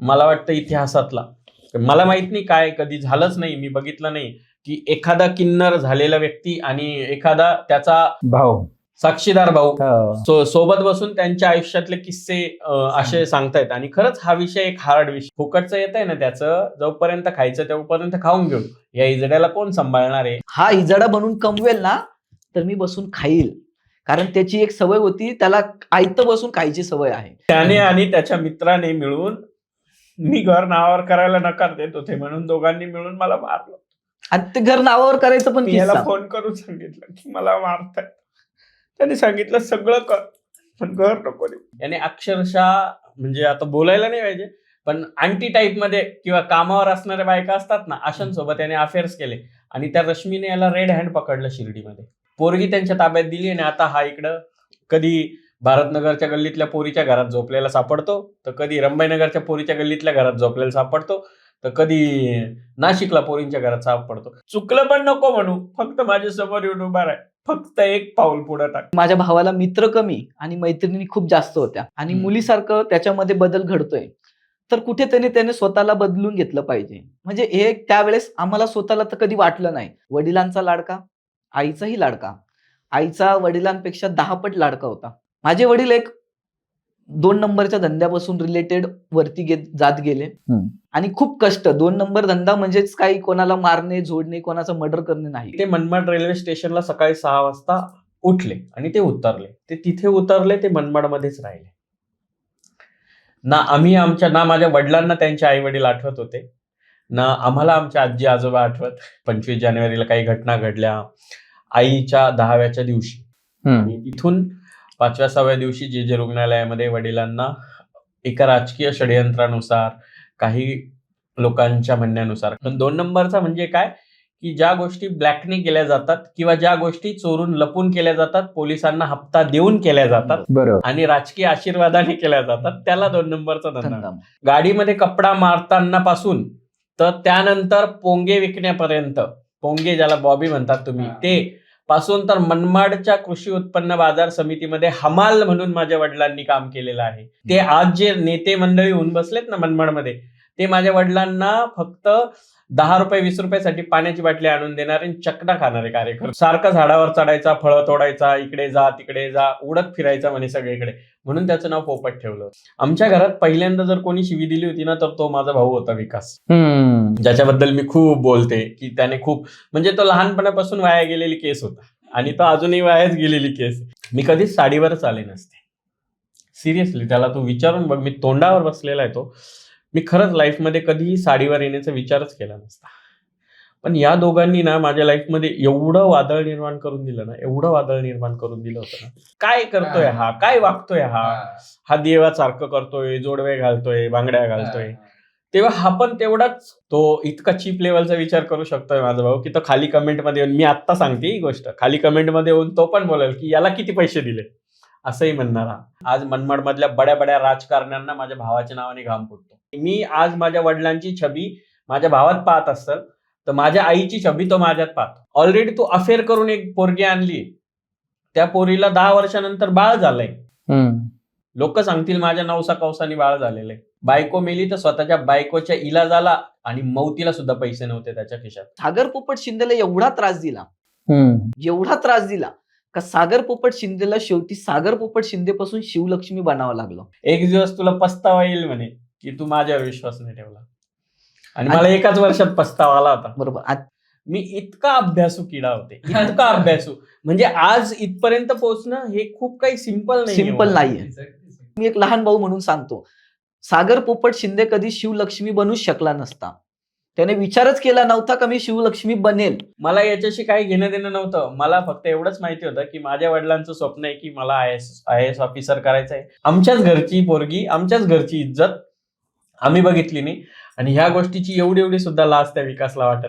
मला वाटतं इतिहासातला, मला माहित नाही काय कधी झालंच नाही, मी बघितलं नाही की एखादा किन्नर झालेला व्यक्ती आणि एखादा त्याचा भाऊ साक्षीदार भाऊ हो. सोबत बसून त्यांच्या आयुष्यातले किस्से असे सांगतायत. आणि खरंच हा विषय एक हार्ड विषय, फुकटचं येत आहे ना त्याचं, जोपर्यंत खायचं तेव्हापर्यंत खाऊन घेऊ, या इजड्याला कोण सांभाळणार आहे. हा इजडा बनून कमवेल ना तर मी बसून खाईल, कारण त्याची एक सवय होती, त्याला आयतं बसून खायची सवय आहे. त्याने आणि त्याच्या मित्राने मिळून, मी घर नावावर करायला नकार देत होते म्हणून दोघांनी मिळून मला मारलं. आणि ते घर नावावर करायचं पण मी याला किस्सा. फोन करून सांगितलं की मला मारताय, त्याने सांगितलं सगळं कर पण घर नको दे. याने अक्षरशः, म्हणजे आता बोलायला नाही पाहिजे, पण अँटी टाईप मध्ये किंवा कामावर असणाऱ्या बायका असतात ना, अशांसोबत याने अफेअर्स केले. आणि त्या रश्मीने याला रेड हँड पकडलं शिर्डीमध्ये, पोरगी त्यांच्या ताब्यात दिली. आणि आता हा इकडं कधी भारतनगरच्या गल्लीतल्या पोरीच्या घरात झोपलेला सापडतो, तर कधी रंबाईनगरच्या पोरीच्या गल्लीतल्या घरात झोपलेला सापडतो, तर कधी नाशिकला पोरींच्या घरात सापडतो. चुकलं पण नको म्हणू, फक्त माझ्या समोर येऊन उभा राह, फक्त एक पाऊल पुढे टाक. माझ्या भावाला मित्र कमी आणि मैत्रिणी खूप जास्त होत्या, आणि मुलीसारखं त्याच्यामध्ये बदल घडतोय, तर कुठे त्याने स्वतःला बदलून घेतलं पाहिजे. म्हणजे हे त्यावेळेस आम्हाला स्वतःला तर कधी वाटलं नाही. वडिलांचा लाडका, आईचाही लाडका, आईचा वडिलांपेक्षा 10 पट लाडका होता. माझे वडील एक 2 नंबरच्या धंद्यापासून रिलेटेड वरती जात गेले, आणि खूप कष्ट. 2 नंबर धंदा म्हणजेच काही कोणाला मारणे, झोडणे, कोणाचं मर्डर करणे नाही. ते मनमाड रेल्वे स्टेशनला सकाळी 6 वाजता उठले आणि ते उतरले. ते तिथे उतरले, ते मनमाडमध्येच राहिले. ना माझ्या वडिलांना त्यांचे आई वडील आठवत होते, ना आम्हाला आमच्या आजी आजोबा आठवत. 25 जानेवारीला काही घटना घडल्या आईच्या 10व्याच्या दिवशी, आणि तिथून 5व्या-6व्या दिवशी जे रुग्णालयामध्ये वडिलांना एका राजकीय षडयंत्रानुसार, काही लोकांच्या म्हणण्यानुसार. पण 2 नंबरचा म्हणजे काय, की ज्या गोष्टी ब्लॅकने केल्या जातात किंवा ज्या गोष्टी चोरून लपून केल्या जातात, पोलिसांना हप्ता देऊन केल्या जातात, बरोबर, आणि राजकीय आशीर्वादाने केल्या जातात, त्याला 2 नंबरचा धंदा. धंदा. गाडीमध्ये कपडा मारताना पासून तर त्यानंतर पोंगे विकण्यापर्यंत, पोंगे ज्याला बॉबी म्हणतात तुम्ही, ते पासून तर मनमाडच्या कृषी उत्पन्न बाजार समितीमध्ये हमाल म्हणून माझ्या वडिलांनी काम केलेलं आहे. ते आज जे नेते मंडळी होऊन बसलेत ना मनमाडमध्ये, ते माझ्या वडिलांना फक्त 10 रुपये 20 रुपयासाठी पाण्याची बाटली आणून देणारे, चकना खाणारे कार्यकर्ते. सारखा झाडावर चढायचा, फळं तोडायचा, इकडे जा तिकडे जा, उडत फिरायचा म्हणे सगळीकडे, म्हणून त्याचं नाव पोपट ठेवलं. आमच्या घरात पहिल्यांदा जर कोणी शिवी दिली होती ना, तर तो माझा भाऊ होता विकास, ज्याच्याबद्दल मी खूप बोलते की त्याने खूप, म्हणजे तो लहानपणापासून वाया गेलेली केस होता, आणि तो अजूनही वायाच गेलेली केस. मी कधीच साडीवरच आले नसते, सिरियसली. त्याला तू विचारून बघ, मी तोंडावर बसलेला आहे तो. मी खरंच लाईफमध्ये कधीही साडीवर येण्याचा विचारच केला नसता. पण या दोघांनी ना माझ्या लाईफमध्ये एवढं वादळ निर्माण करून दिलं ना, एवढं वादळ निर्माण करून दिलं होतं ना. काय करतोय हा, काय वागतोय हा देवासारखं करतोय, जोडवे घालतोय, बांगड्या घालतोय, तेव्हा हा पण तेवढाच तो इतका चीप लेवलचा विचार करू शकतोय माझा भाऊ, की तो खाली कमेंटमध्ये येऊन, मी आत्ता सांगते ही गोष्ट, खाली कमेंटमध्ये येऊन तो पण बोलेल की याला किती पैसे दिले, असंही म्हणणारा. आज मनमाड मधल्या बड्या राजकारण्यांना माझ्या भावाच्या नावाने घाम फुटतो. मी आज माझ्या वडिलांची छबी माझ्या भावात पाहत असेल, तर माझ्या आईची छबी तो माझ्यात पाहतो. ऑलरेडी तू अफेअर करून एक पोरगी आणली, त्या पोरीला 10 वर्षानंतर बाळ झालंय. लोक सांगतील माझ्या नवसा कौसानी बाळ झालेलं आहे. बायको मेली तर स्वतःच्या बायकोच्या इलाजाला आणि मौतीला सुद्धा पैसे नव्हते त्याच्या खिशात. सागर पोपट शिंदेला एवढा त्रास दिला का सागर पोपट शिंदेला शेवटी सागर पोपट शिंदे पासून शिवलक्ष्मी बनावं लागलं. एक दिवस तुला पस्तावा येईल म्हणे की तू माझ्यावर विश्वास नाही ठेवला, आणि मला एकाच वर्षात पस्तावा आला होता. बरोबर. मी इतका अभ्यासू किडा होते, इतका अभ्यासू, म्हणजे आज इथपर्यंत पोहोचणं हे खूप काही सिंपल नाहीये. मी एक लहान भाऊ म्हणून सांगतो, सागर पोपट शिंदे कधी शिवलक्ष्मी बनूच शकला नसता. त्याने विचारच केला नव्हता का मी शिवलक्ष्मी बनेल. मला याच्याशी काही घेणं देणं नव्हतं. मला फक्त एवढंच माहिती होतं की माझ्या वडिलांचं स्वप्न आहे की मला IAS ऑफिसर करायचं आहे. आमच्याच घरची पोरगी, आमच्याच घरची इज्जत आम्ही बघितली नाही, आणि ह्या गोष्टीची एवढी सुद्धा लाज त्या विकासला वाटत